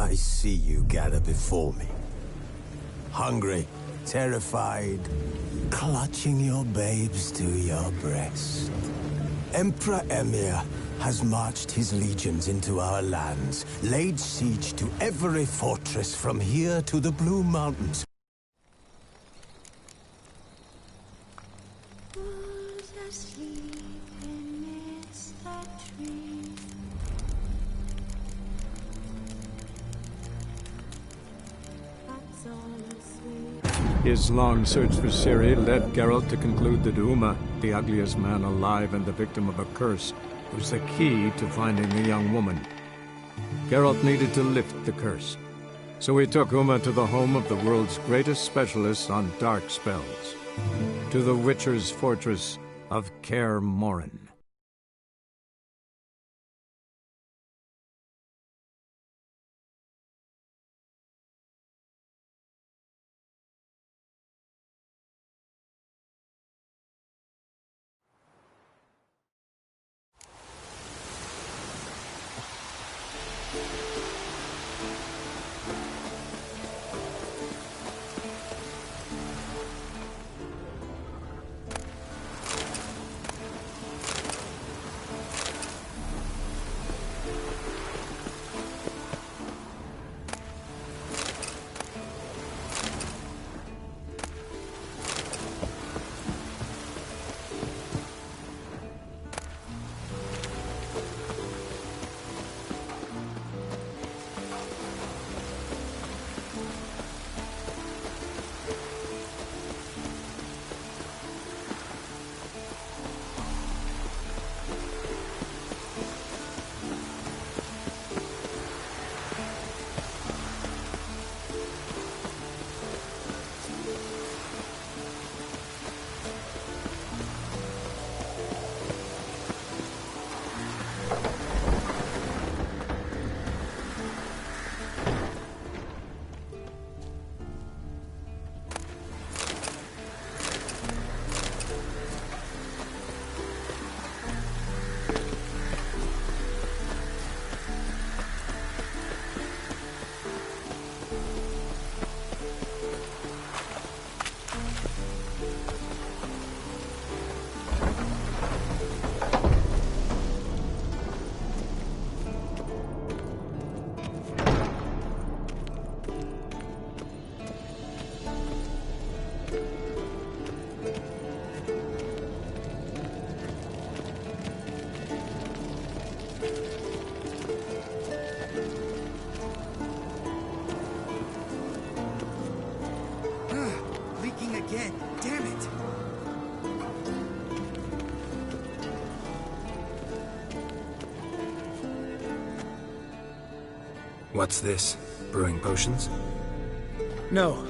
I see you gather before me. Hungry, terrified, clutching your babes to your breast. Emperor Emir has marched his legions into our lands, laid siege to every fortress from here to the Blue Mountains. His long search for Ciri led Geralt to conclude that Uma, the ugliest man alive and the victim of a curse, was the key to finding the young woman. Geralt needed to lift the curse, so he took Uma to the home of the world's greatest specialists on dark spells, to the Witcher's fortress of Kaer Morhen. Again. Damn it! What's this? Brewing potions? No.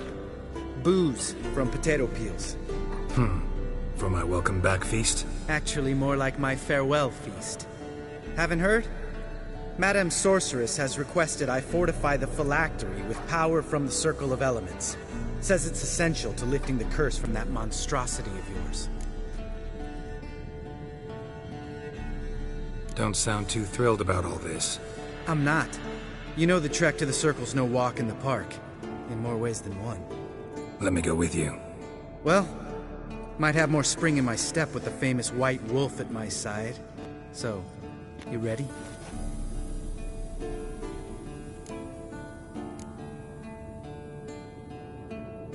Booze from potato peels. For my welcome back feast? Actually more like my farewell feast. Haven't heard? Madame Sorceress has requested I fortify the phylactery with power from the Circle of Elements. Says it's essential to lifting the curse from that monstrosity of yours. Don't sound too thrilled about all this. I'm not. You know the trek to the Circle's no walk in the park. In more ways than one. Let me go with you. Well, might have more spring in my step with the famous White Wolf at my side. So, you ready?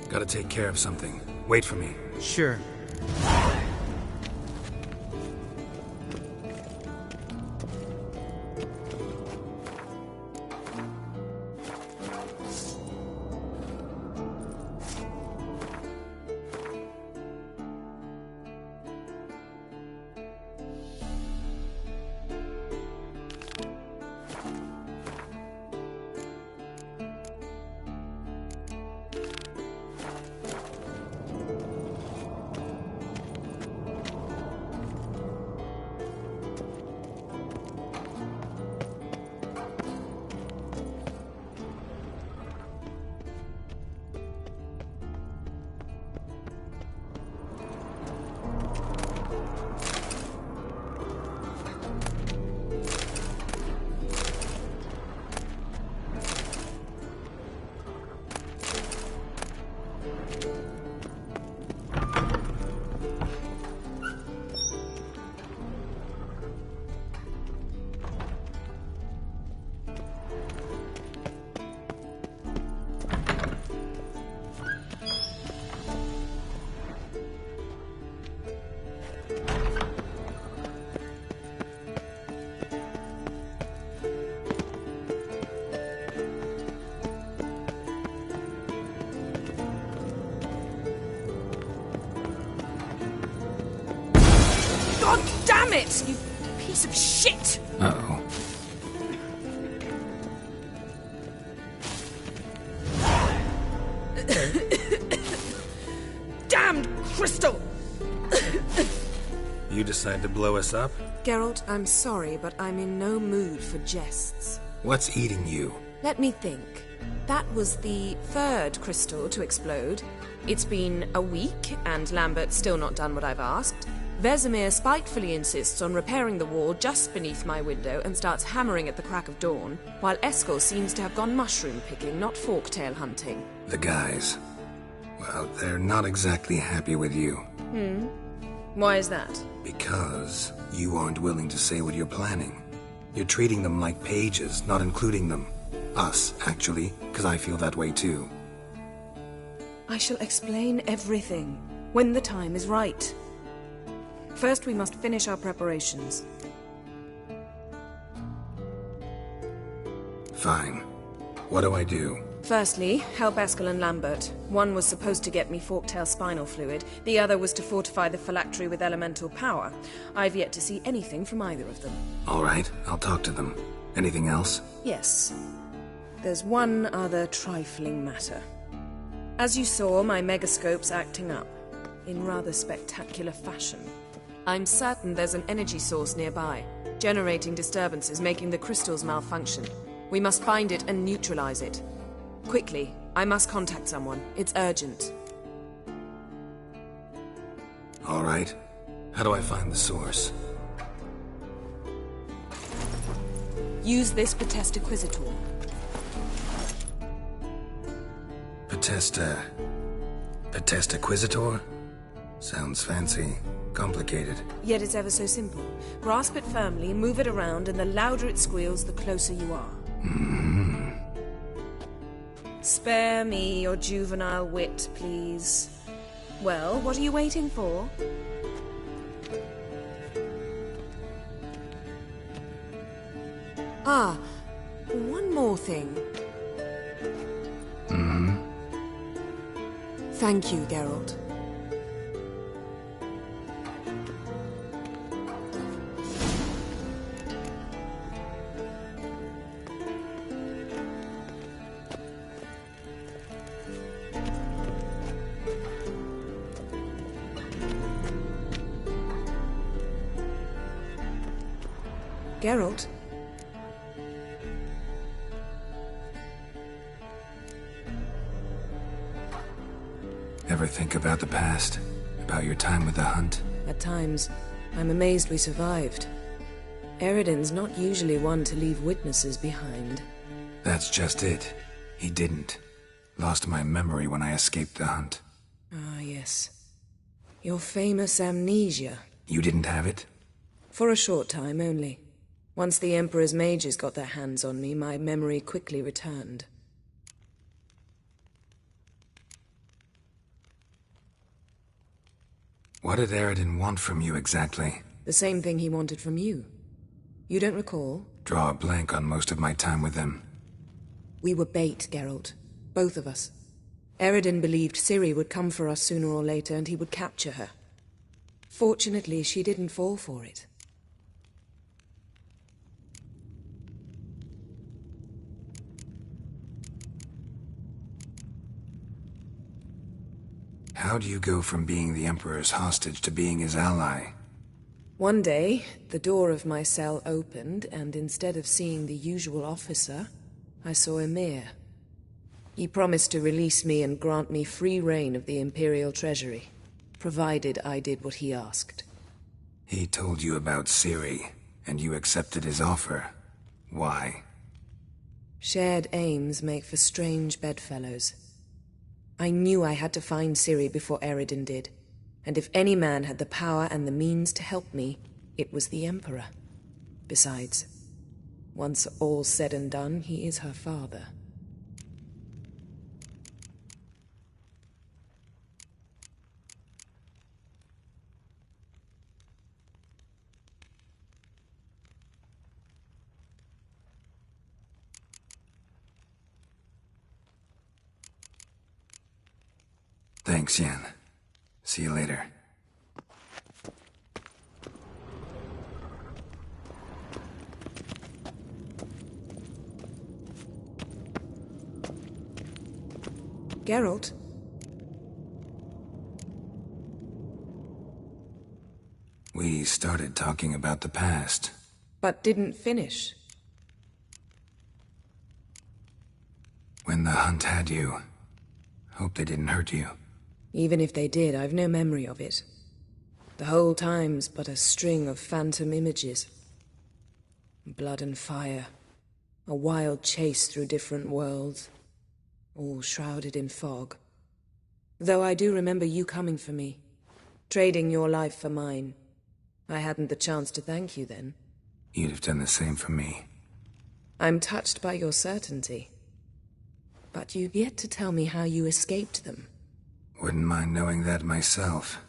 Gotta take care of something. Wait for me. Sure. it, you piece of shit! Uh-oh. Damned crystal! You decide to blow us up? Geralt, I'm sorry, but I'm in no mood for jests. What's eating you? Let me think. That was the third crystal to explode. It's been a week, and Lambert's still not done what I've asked. Vesemir spitefully insists on repairing the wall just beneath my window and starts hammering at the crack of dawn, while Eskel seems to have gone mushroom picking, not forktail hunting. The guys. Well, they're not exactly happy with you. Why is that? Because you aren't willing to say what you're planning. You're treating them like pages, not including them. Us, actually, because I feel that way too. I shall explain everything when the time is right. First, we must finish our preparations. Fine. What do I do? Firstly, help Eskel and Lambert. One was supposed to get me forktail spinal fluid, the other was to fortify the phylactery with elemental power. I've yet to see anything from either of them. All right, I'll talk to them. Anything else? Yes. There's one other trifling matter. As you saw, my megascope's acting up, in rather spectacular fashion. I'm certain there's an energy source nearby, generating disturbances, making the crystals malfunction. We must find it and neutralize it. Quickly, I must contact someone. It's urgent. All right. How do I find the source? Use this Potestaquizitor. Potestaquizitor? Sounds fancy. Complicated. Yet it's ever so simple. Grasp it firmly, move it around, and the louder it squeals, the closer you are. Spare me your juvenile wit, please. Well, what are you waiting for? Ah, one more thing. Thank you, Geralt. Geralt? Ever think about the past? About your time with the Hunt? At times, I'm amazed we survived. Eridan's not usually one to leave witnesses behind. That's just it. He didn't. Lost my memory when I escaped the Hunt. Ah, yes. Your famous amnesia. You didn't have it? For a short time only. Once the Emperor's mages got their hands on me, my memory quickly returned. What did Eridan want from you exactly? The same thing he wanted from you. You don't recall? Draw a blank on most of my time with them. We were bait, Geralt. Both of us. Eridan believed Ciri would come for us sooner or later and he would capture her. Fortunately, she didn't fall for it. How do you go from being the Emperor's hostage to being his ally? One day, the door of my cell opened, and instead of seeing the usual officer, I saw Emir. He promised to release me and grant me free reign of the Imperial Treasury, provided I did what he asked. He told you about Ciri, and you accepted his offer. Why? Shared aims make for strange bedfellows. I knew I had to find Ciri before Eridan did, and if any man had the power and the means to help me, it was the Emperor. Besides, once all's said and done, he is her father. Thanks, Yen. See you later. Geralt? We started talking about the past. But didn't finish. When the hunt had you. Hope they didn't hurt you. Even if they did, I've no memory of it. The whole time's but a string of phantom images. Blood and fire. A wild chase through different worlds. All shrouded in fog. Though I do remember you coming for me. Trading your life for mine. I hadn't the chance to thank you then. You'd have done the same for me. I'm touched by your certainty. But you've yet to tell me how you escaped them. Wouldn't mind knowing that myself.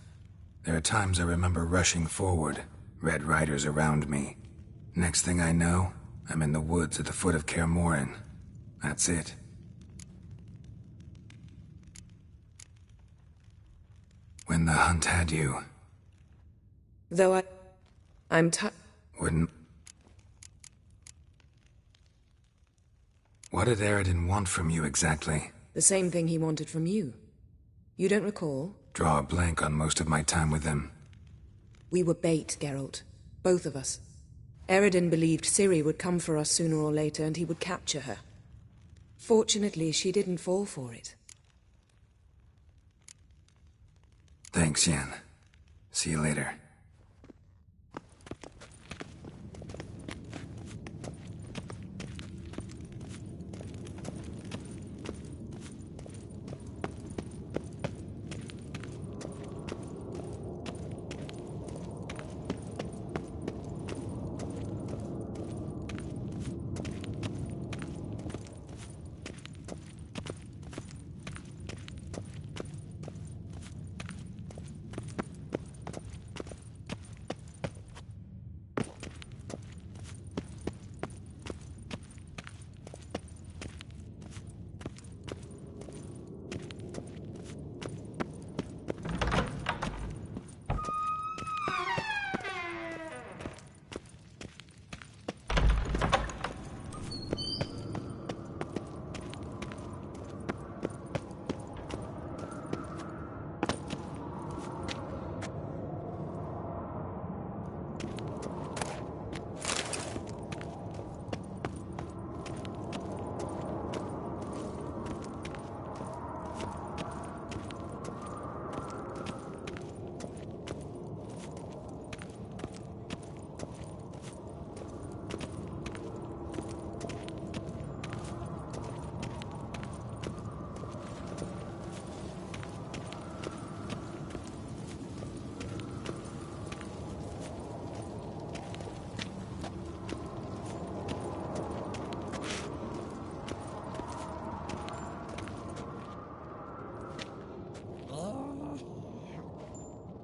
There are times I remember rushing forward, Red Riders around me. Next thing I know, I'm in the woods at the foot of Kaer Morhen. That's it. When the hunt had you. Though I'm Wouldn't... What did Eredin want from you exactly? The same thing he wanted from you. You don't recall? Draw a blank on most of my time with him. We were bait, Geralt. Both of us. Eredin believed Ciri would come for us sooner or later and he would capture her. Fortunately, she didn't fall for it. Thanks, Yen. See you later.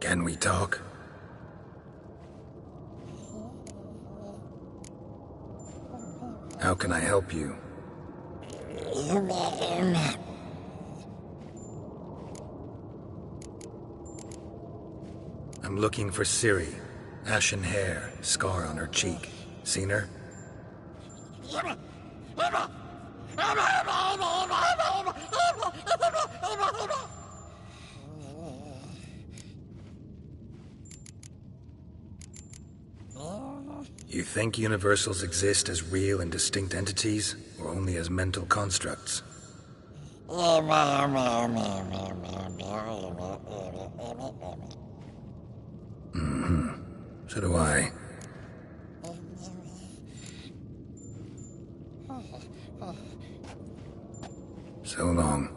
Can we talk? How can I help you? I'm looking for Ciri. Ashen hair, scar on her cheek. Seen her? You think universals exist as real and distinct entities, or only as mental constructs? Mm-hmm. So do I. So long.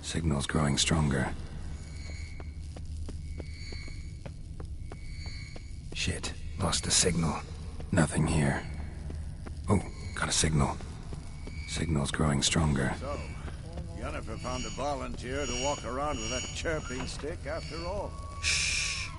Signal's growing stronger. Shit, lost the signal. Nothing here. Oh, got a signal. Signal's growing stronger. So, Yennefer found a volunteer to walk around with that chirping stick after all. Shh.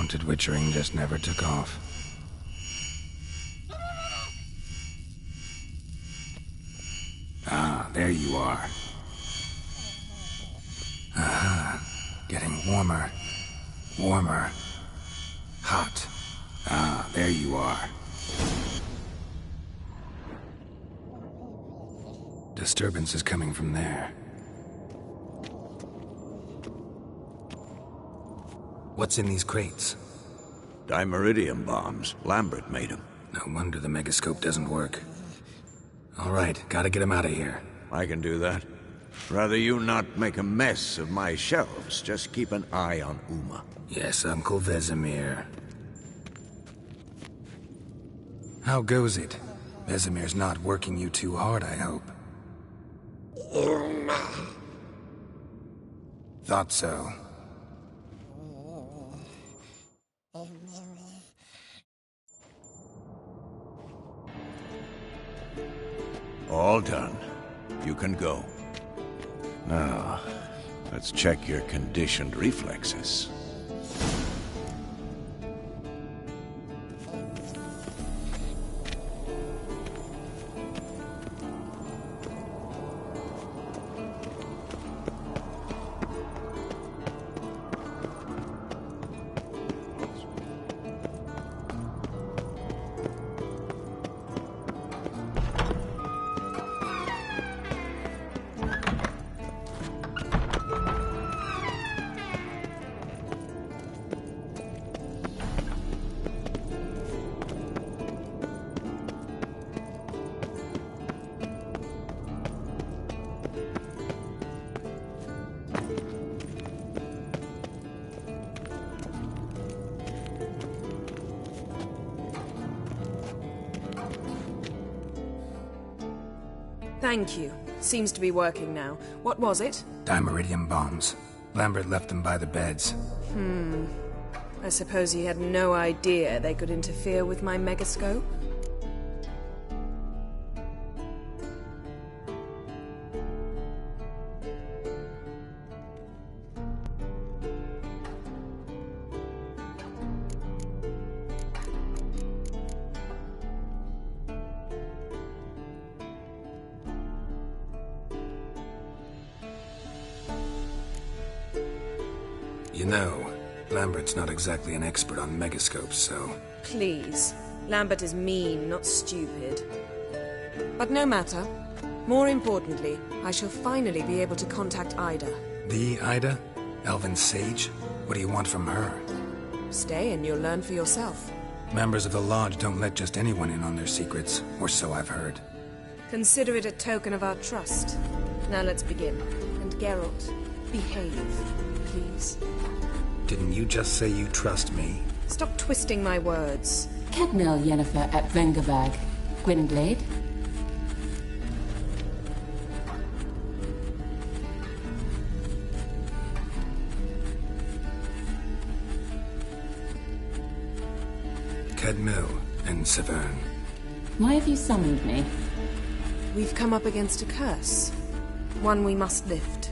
Unwanted witchering just never took off. Ah, there you are. Aha. Getting warmer. Warmer. Hot. Ah, there you are. Disturbance is coming from there. What's in these crates? Dimeridium bombs. Lambert made them. No wonder the megascope doesn't work. All right, gotta get him out of here. I can do that. Rather you not make a mess of my shelves. Just keep an eye on Uma. Yes, Uncle Vesemir. How goes it? Vesemir's not working you too hard, I hope. Uma. Thought so. All done. You can go. Now, let's check your conditioned reflexes. Thank you. Seems to be working now. What was it? Dimeridium bombs. Lambert left them by the beds. I suppose he had no idea they could interfere with my megascope? You know, Lambert's not exactly an expert on megascopes, so... Please. Lambert is mean, not stupid. But no matter. More importantly, I shall finally be able to contact Ida. The Ida? Elven Sage? What do you want from her? Stay and you'll learn for yourself. Members of the Lodge don't let just anyone in on their secrets, or so I've heard. Consider it a token of our trust. Now let's begin. And Geralt, behave, please. Didn't you just say you trust me? Stop twisting my words. Cadmel Yennefer at Vengerberg. Gwynblade. Cadmel and Severn. Why have you summoned me? We've come up against a curse. One we must lift.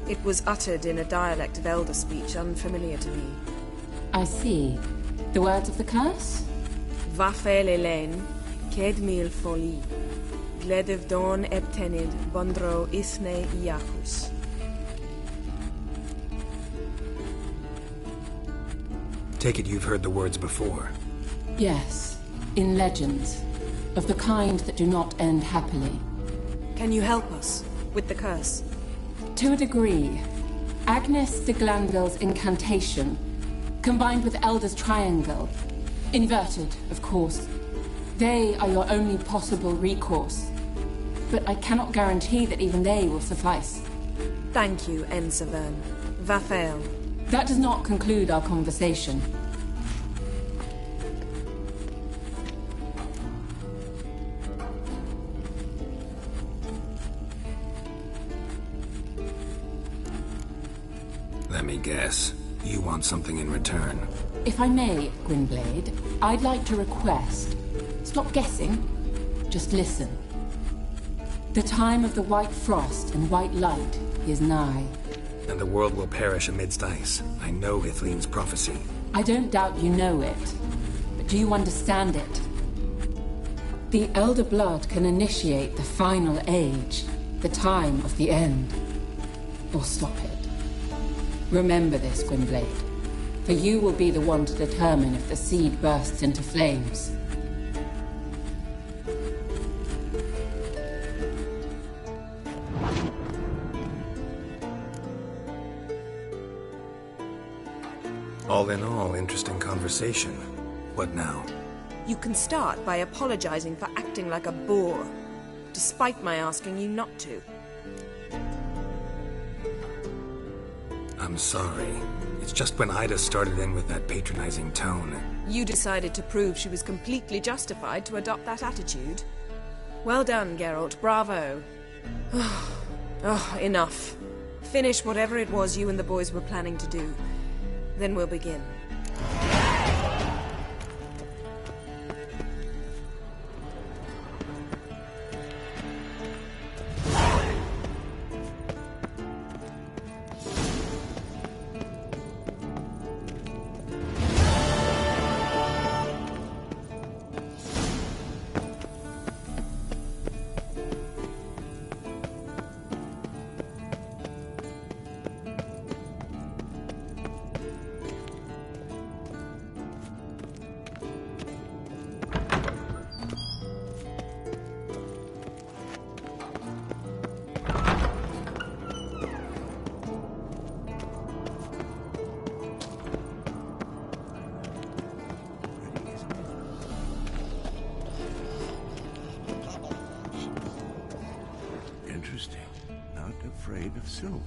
It was uttered in a dialect of Elder speech unfamiliar to me. I see. The words of the curse? Vafel Elaine, Ked mil foli, Gledev don ebtenid, Bondro isne iacus. Take it you've heard the words before. Yes. In legends. Of the kind that do not end happily. Can you help us with the curse? To a degree. Agnes de Glanville's incantation, combined with Elder's triangle, inverted, of course. They are your only possible recourse. But I cannot guarantee that even they will suffice. Thank you, Severn. Vafel. That does not conclude our conversation. Let me guess. You want something in return. If I may, Gwynblade, I'd like to request. Stop guessing. Just listen. The time of the white frost and white light is nigh. and the world will perish amidst ice. I know Ithleen's prophecy. I don't doubt you know it, but do you understand it? The Elder Blood can initiate the final age, the time of the end, or stop it. Remember this, Gwynblade, for you will be the one to determine if the seed bursts into flames. All in all, interesting conversation. What now? You can start by apologizing for acting like a boor, despite my asking you not to. I'm sorry. It's just when Ida started in with that patronizing tone. You decided to prove she was completely justified to adopt that attitude. Well done, Geralt. Bravo. Oh, enough. Finish whatever it was you and the boys were planning to do. Then we'll begin. Interesting. Not afraid of silver.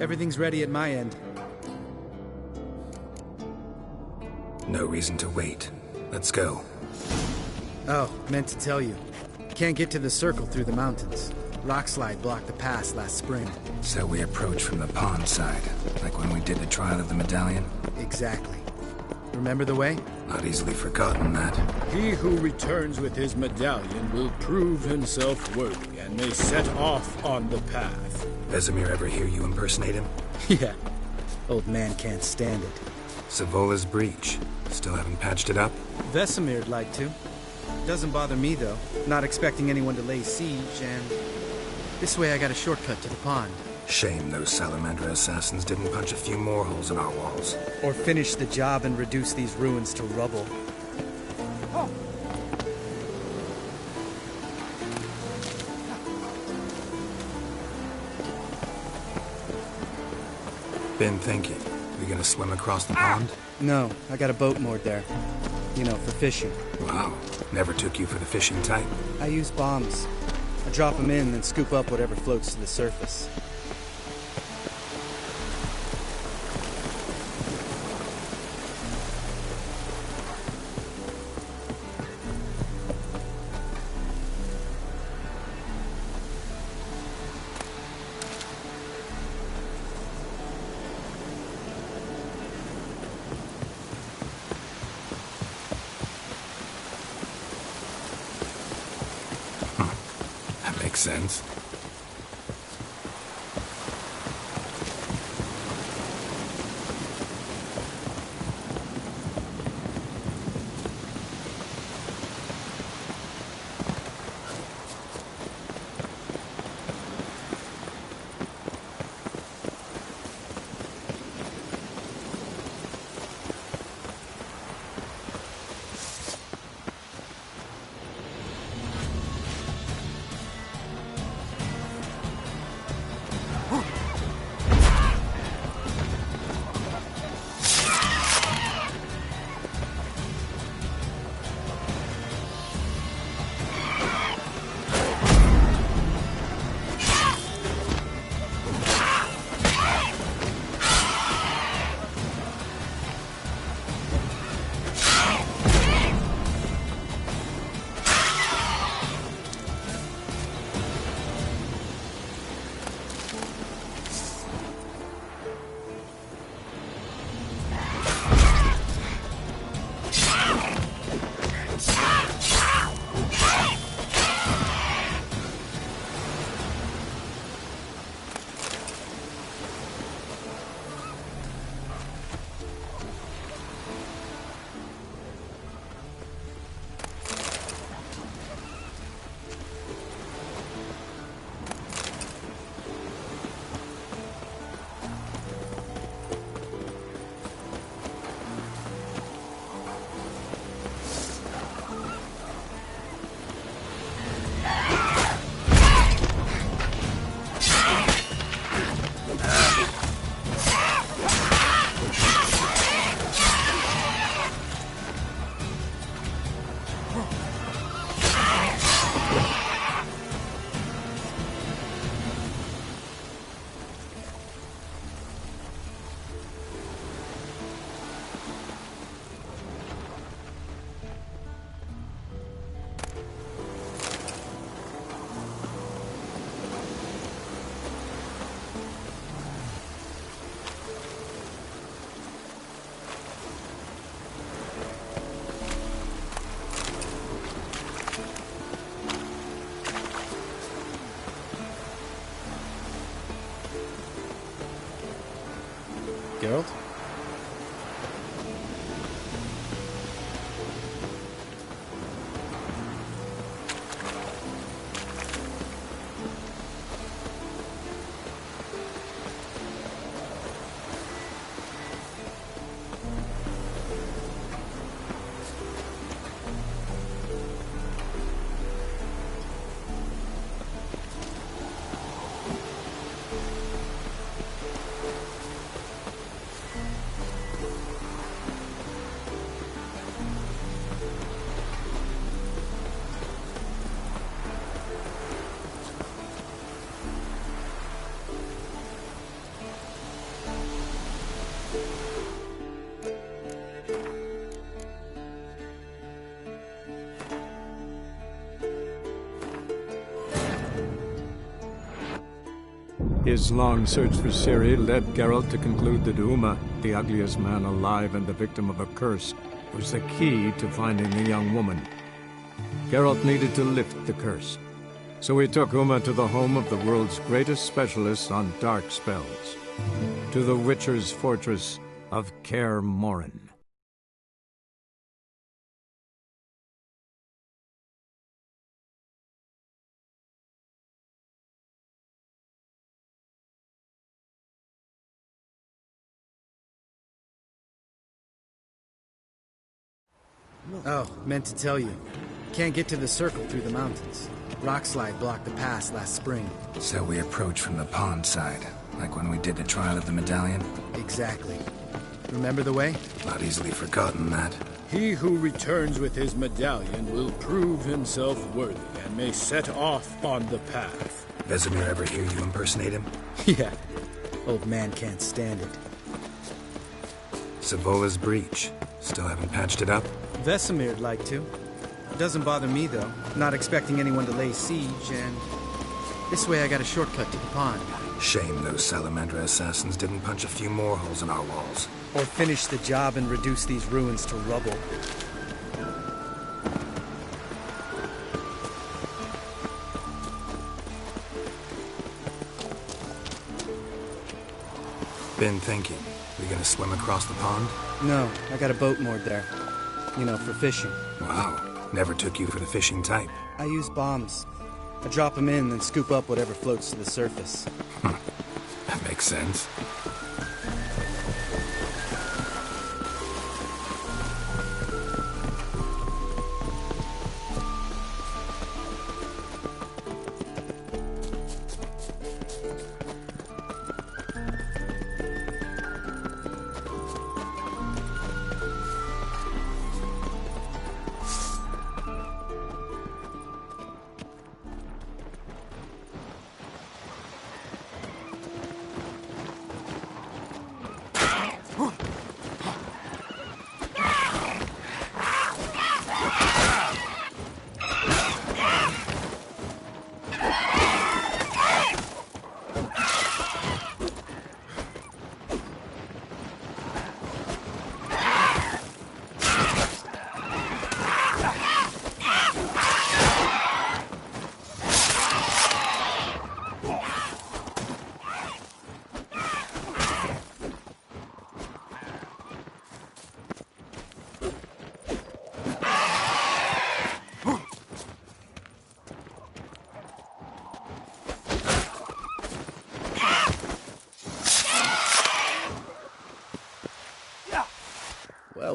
Everything's ready at my end. No reason to wait. Let's go. Oh, meant to tell you. Can't get to the circle through the mountains. Rockslide blocked the pass last spring. So we approach from the pond side, like when we did the trial of the medallion? Exactly. Remember the way? Not easily forgotten, that. He who returns with his medallion will prove himself worthy and may set off on the path. Vesemir ever hear you impersonate him? Yeah. Old man can't stand it. Savola's breach. Still haven't patched it up? Vesemir'd like to. Doesn't bother me, though. Not expecting anyone to lay siege, and this way I got a shortcut to the pond. Shame those Salamander assassins didn't punch a few more holes in our walls. Or finish the job and reduce these ruins to rubble. Been thinking. We gonna swim across the pond? No, I got a boat moored there. You know, for fishing. Wow. Never took you for the fishing type. I use bombs. I drop them in, then scoop up whatever floats to the surface. Makes sense. Geralt? His long search for Ciri led Geralt to conclude that Uma, the ugliest man alive and the victim of a curse, was the key to finding the young woman. Geralt needed to lift the curse, so he took Uma to the home of the world's greatest specialist on dark spells, to the Witcher's fortress of Kaer Morhen. Oh, meant to tell you. Can't get to the circle through the mountains. Rockslide blocked the pass last spring. So we approach from the pond side, like when we did the trial of the medallion? Exactly. Remember the way? Not easily forgotten that. He who returns with his medallion will prove himself worthy and may set off on the path. Vesemir ever hear you impersonate him? Yeah. Old man can't stand it. Savola's breach. Still haven't patched it up? Vesemir'd like to. Doesn't bother me, though. Not expecting anyone to lay siege, and this way I got a shortcut to the pond. Shame those Salamandra assassins didn't punch a few more holes in our walls. Or finish the job and reduce these ruins to rubble. Been thinking. We gonna swim across the pond? No, I got a boat moored there. You know, for fishing. Wow. Never took you for the fishing type. I use bombs. I drop them in, then scoop up whatever floats to the surface. That makes sense.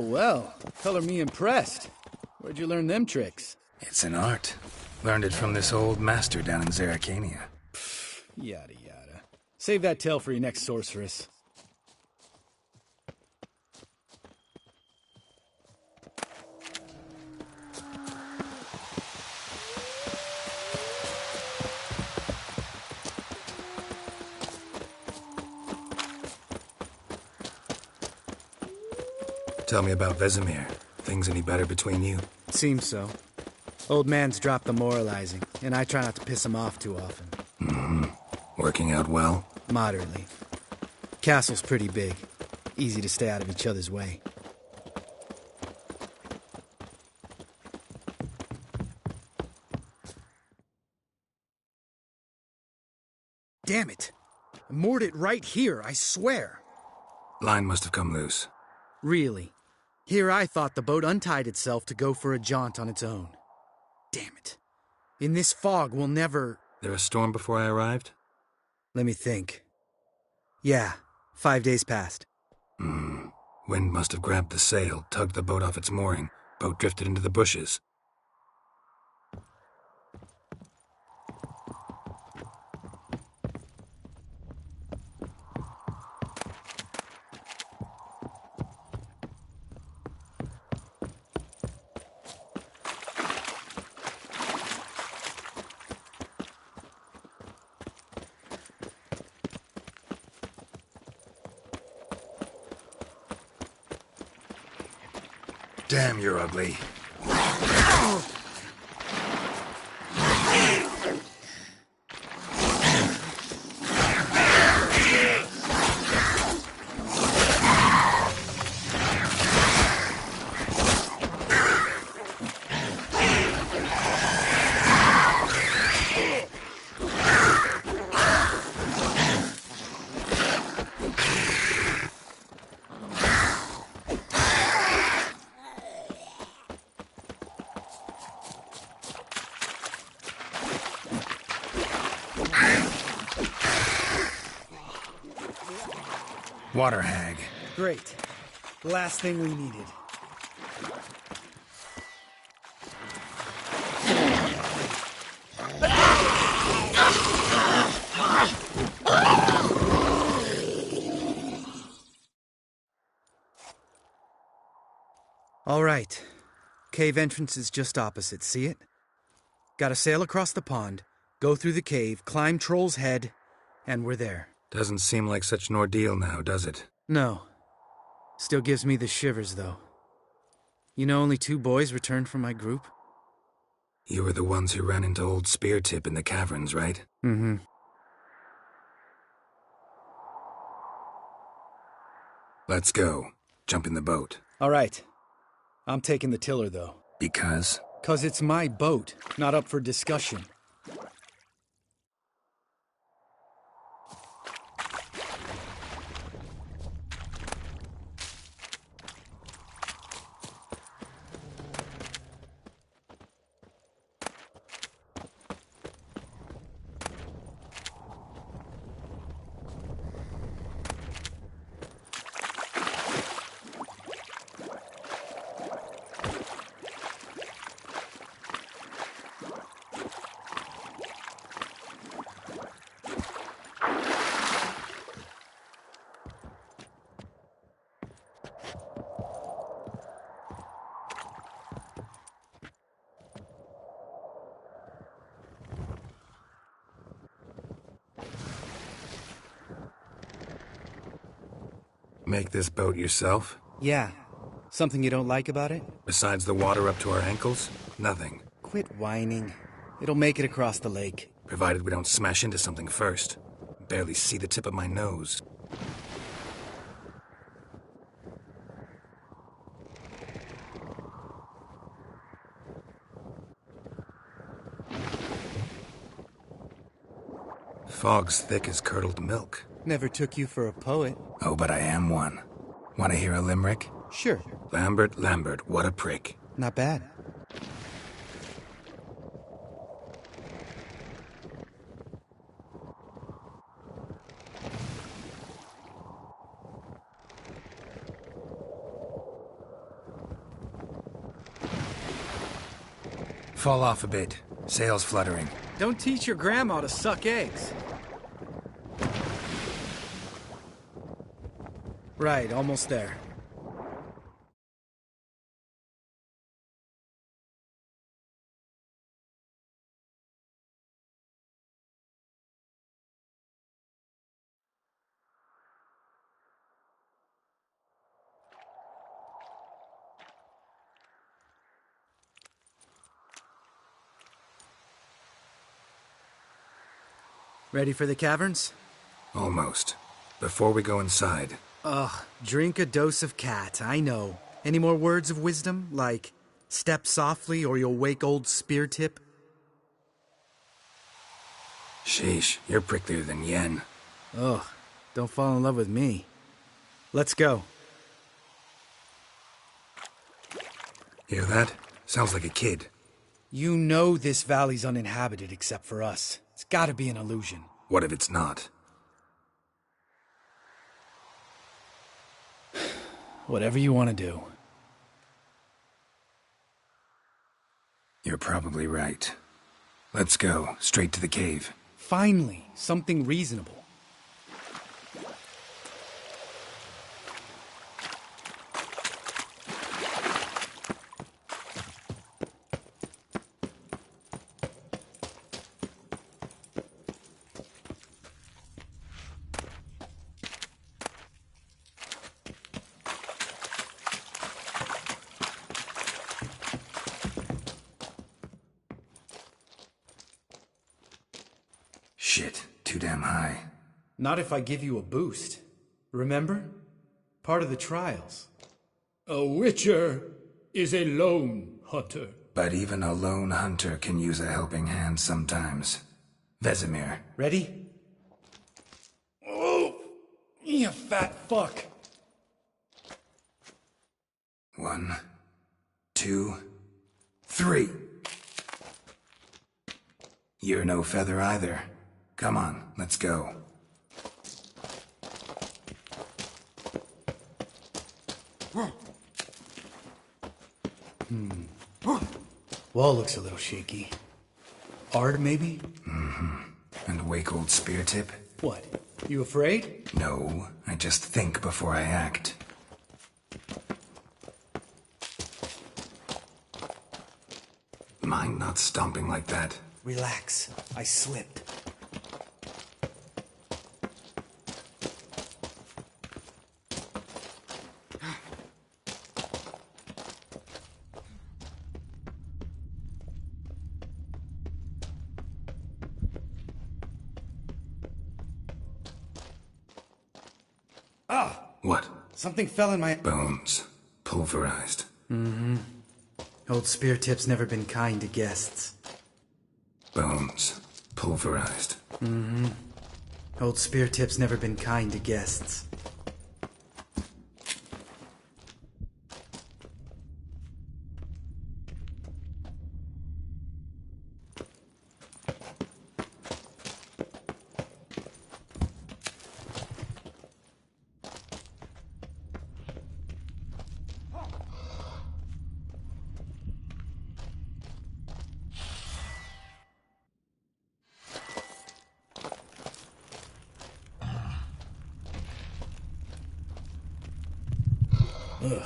Well, color me impressed. Where'd you learn them tricks? It's an art. Learned it from this old master down in Zerrikania. Yada yada. Save that tale for your next sorceress. Tell me about Vesemir. Things any better between you? Seems so. Old man's dropped the moralizing, and I try not to piss him off too often. Mm-hmm. Working out well? Moderately. Castle's pretty big. Easy to stay out of each other's way. Damn it! I moored it right here, I swear. Line must have come loose. Really? Here I thought the boat untied itself to go for a jaunt on its own. Damn it. In this fog, we'll never... There a storm before I arrived? Let me think. Yeah, 5 days passed. Wind must have grabbed the sail, tugged the boat off its mooring. Boat drifted into the bushes. Damn, you're ugly. Water hag. Great. Last thing we needed. All right. Cave entrance is just opposite, see it? Gotta sail across the pond, go through the cave, climb Troll's Head, and we're there. Doesn't seem like such an ordeal now, does it? No. Still gives me the shivers, though. You know only 2 boys returned from my group? You were the ones who ran into old Speartip in the caverns, right? Mm-hmm. Let's go. Jump in the boat. All right. I'm taking the tiller, though. Because? 'Cause it's my boat, not up for discussion. Make this boat yourself? Yeah. Something you don't like about it? Besides the water up to our ankles? Nothing. Quit whining. It'll make it across the lake. Provided we don't smash into something first. Barely see the tip of my nose. Fog's thick as curdled milk. Never took you for a poet. Oh, but I am one. Want to hear a limerick? Sure. Lambert, Lambert, what a prick. Not bad. Fall off a bit. Sails fluttering. Don't teach your grandma to suck eggs. Right, almost there. Ready for the caverns? Almost. Before we go inside... Ugh, drink a dose of cat, I know. Any more words of wisdom, like, step softly or you'll wake old Speartip? Sheesh, you're pricklier than Yen. Ugh, don't fall in love with me. Let's go. Hear that? Sounds like a kid. You know this valley's uninhabited except for us. It's gotta be an illusion. What if it's not? Whatever you want to do. You're probably right. Let's go, straight to the cave. Finally, something reasonable. Shit, too damn high. Not if I give you a boost. Remember? Part of the trials. A witcher is a lone hunter. But even a lone hunter can use a helping hand sometimes. Vesemir. Ready? Oh, you fat fuck. 1, 2, 3. You're no feather either. Come on, let's go. Wall looks a little shaky. Hard, maybe? And wake old spear tip? What? You afraid? No, I just think before I act. Mind not stomping like that. Relax. I slipped. What? Something fell in my... Bones. Pulverized. Old spear tip's never been kind to guests. Bones. Pulverized. Old spear tip's never been kind to guests. Ugh.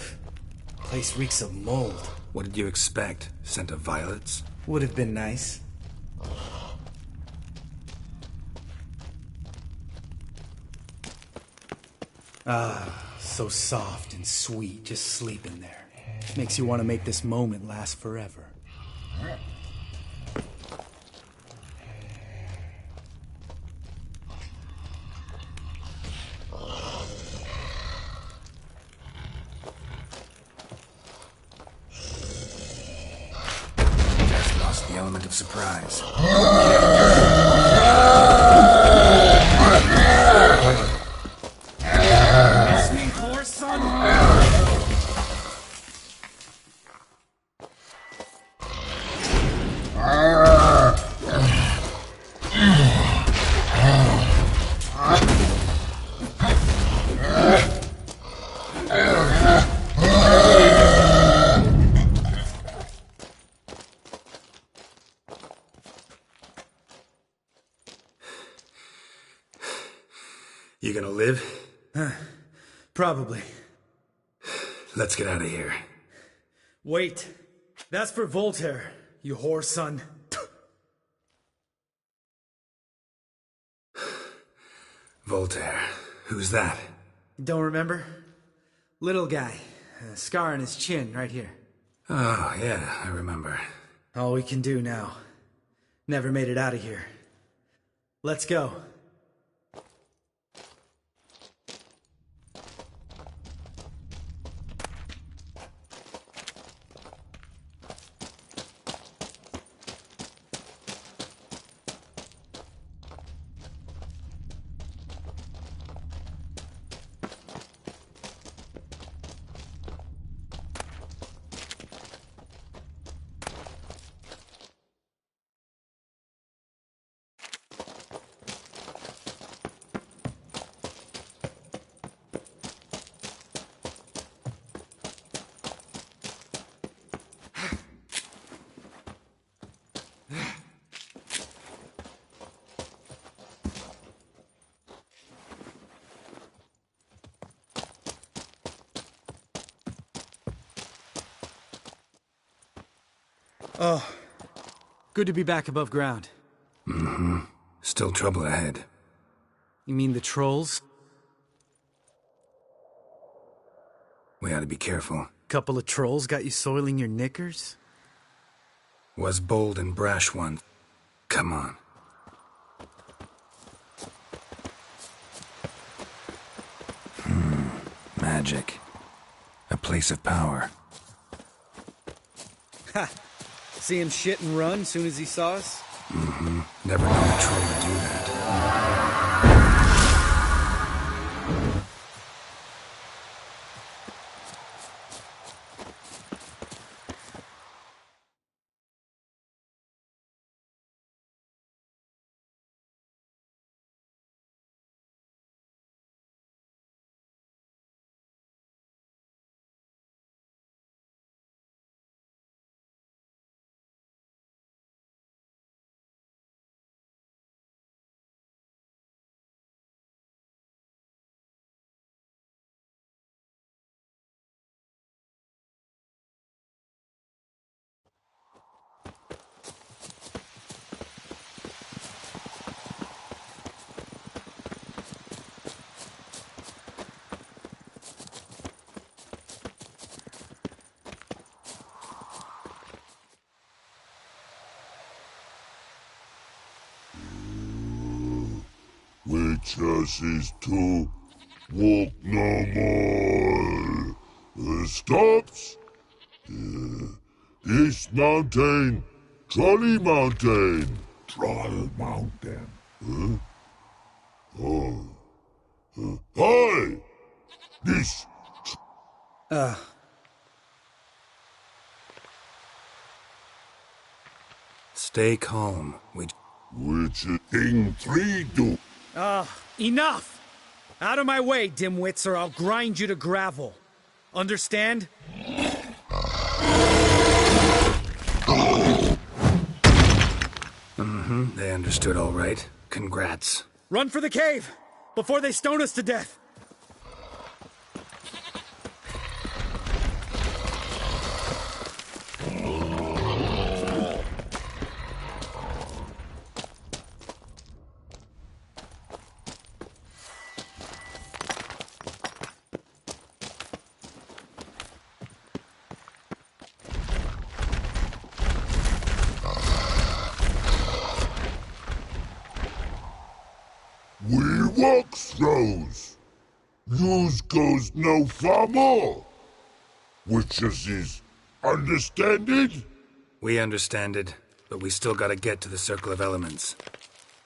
Place reeks of mold. What did you expect? Scent of violets? Would have been nice. So soft and sweet, just sleeping there. Makes you want to make this moment last forever. Just lost the element of surprise. You gonna live? Probably. Let's get out of here. Wait. That's for Voltaire, you whore son. Voltaire. Who's that? Don't remember? Little guy. A scar on his chin, right here. Oh, yeah, I remember. All we can do now. Never made it out of here. Let's go. Oh, good to be back above ground. Mm-hmm. Still trouble ahead. You mean the trolls? We ought to be careful. Couple of trolls got you soiling your knickers? Was bold and brash one. Come on. Magic. A place of power. Ha! See him shit and run soon as he saw us? Mm-hmm. Never known a troll to do that. Witches is to walk no more. Stops. East Mountain, Trolley Mountain. Troll Mountain. Huh? Oh. Hi! This. Stay calm. Which thing 3 do? Enough! Out of my way, dimwits, or I'll grind you to gravel. Understand? Mm-hmm. They understood all right. Congrats. Run for the cave! Before they stone us to death! We walk throws. Yous goes no far more. Witches is understanded? We understand it, but we still gotta get to the Circle of Elements.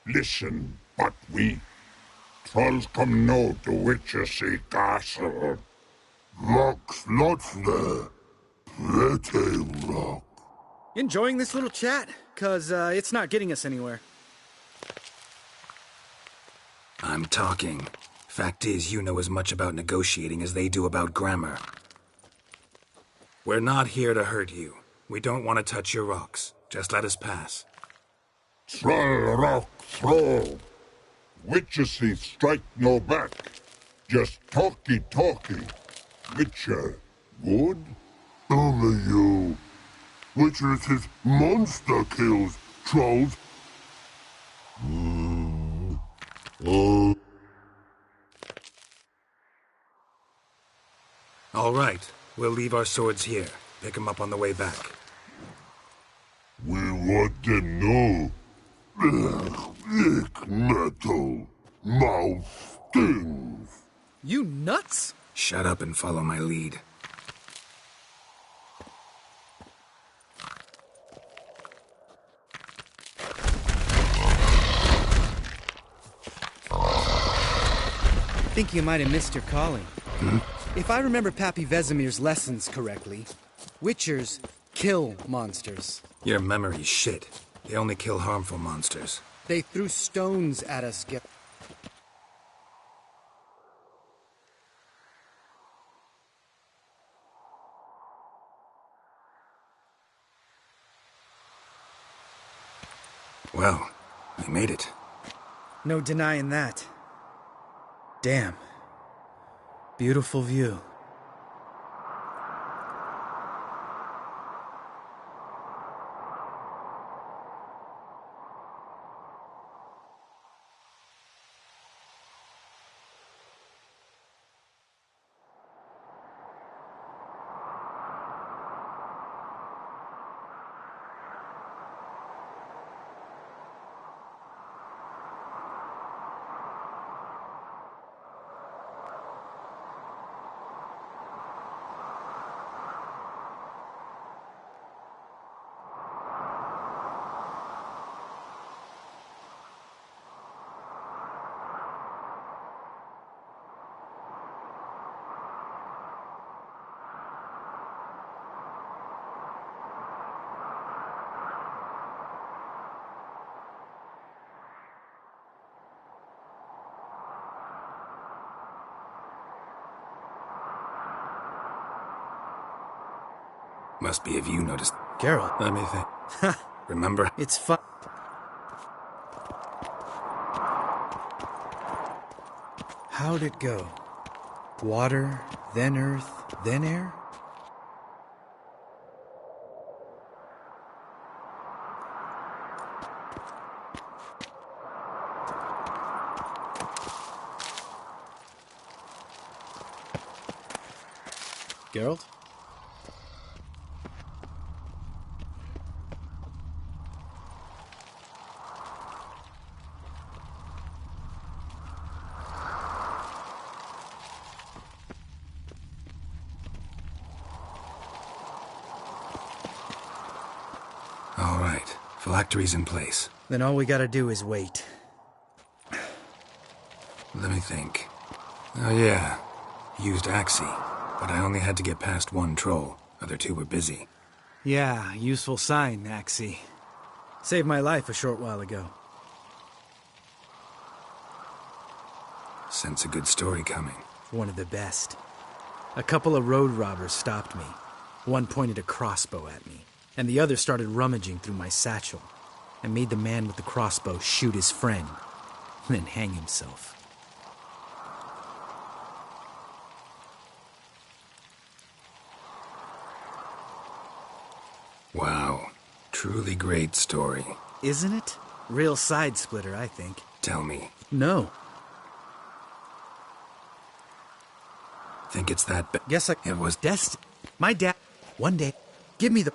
Listen, but we trolls come no to Witches castle. Rocks lots there. Pretty rock. Enjoying this little chat? 'Cause it's not getting us anywhere. I'm talking. Fact is, you know as much about negotiating as they do about grammar. We're not here to hurt you. We don't want to touch your rocks. Just let us pass. Troll rock throw. Witches strike no back. Just talky. Witcher, good? Only you. Witches is monster kills, trolls. All right. We'll leave our swords here. Pick them up on the way back. We want them know. Thick metal. Mouth stings. You nuts? Shut up and follow my lead. Think you might have missed your calling. If I remember Pappy Vesemir's lessons correctly, Witchers kill monsters. Your memory's shit. They only kill harmful monsters. They threw stones at us, Well, we made it. No denying that. Damn. Beautiful view. Must be if you noticed. Geralt. Let me think. Remember? It's fun. How'd it go? Water, then earth, then air? Geralt? All right. Phylactery's in place. Then all we gotta do is wait. Let me think. Oh yeah. Used Axii, but I only had to get past one troll. Other two were busy. Yeah, useful sign, Axii. Saved my life a short while ago. Sense a good story coming. One of the best. A couple of road robbers stopped me. One pointed a crossbow at me, and the other started rummaging through my satchel. I made the man with the crossbow shoot his friend, then hang himself. Wow. Truly great story. Isn't it? Real side splitter, I think. Tell me. No. Think it's that Guess It was destined. My dad... One day... Give me the...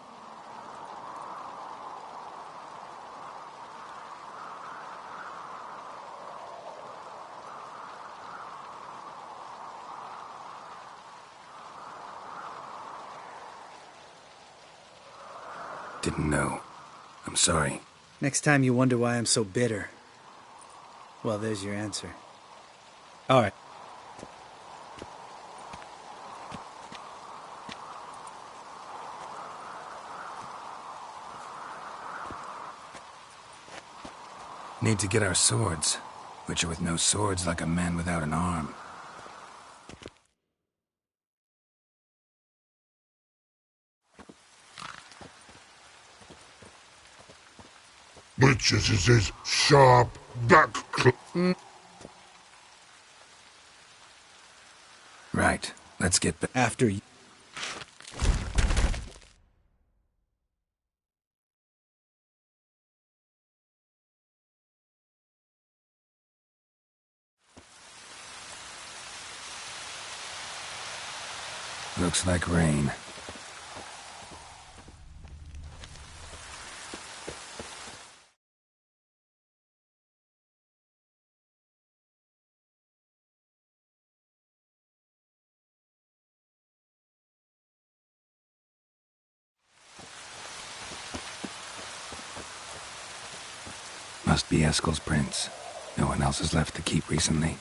Didn't know. I'm sorry. Next time you wonder why I'm so bitter. Well, there's your answer. All right. Need to get our swords. Witcher with no swords like a man without an arm. Witches is his sharp back. Right. Let's get back. After you... Looks like rain. Must be Eskel's prints. No one else has left the keep recently.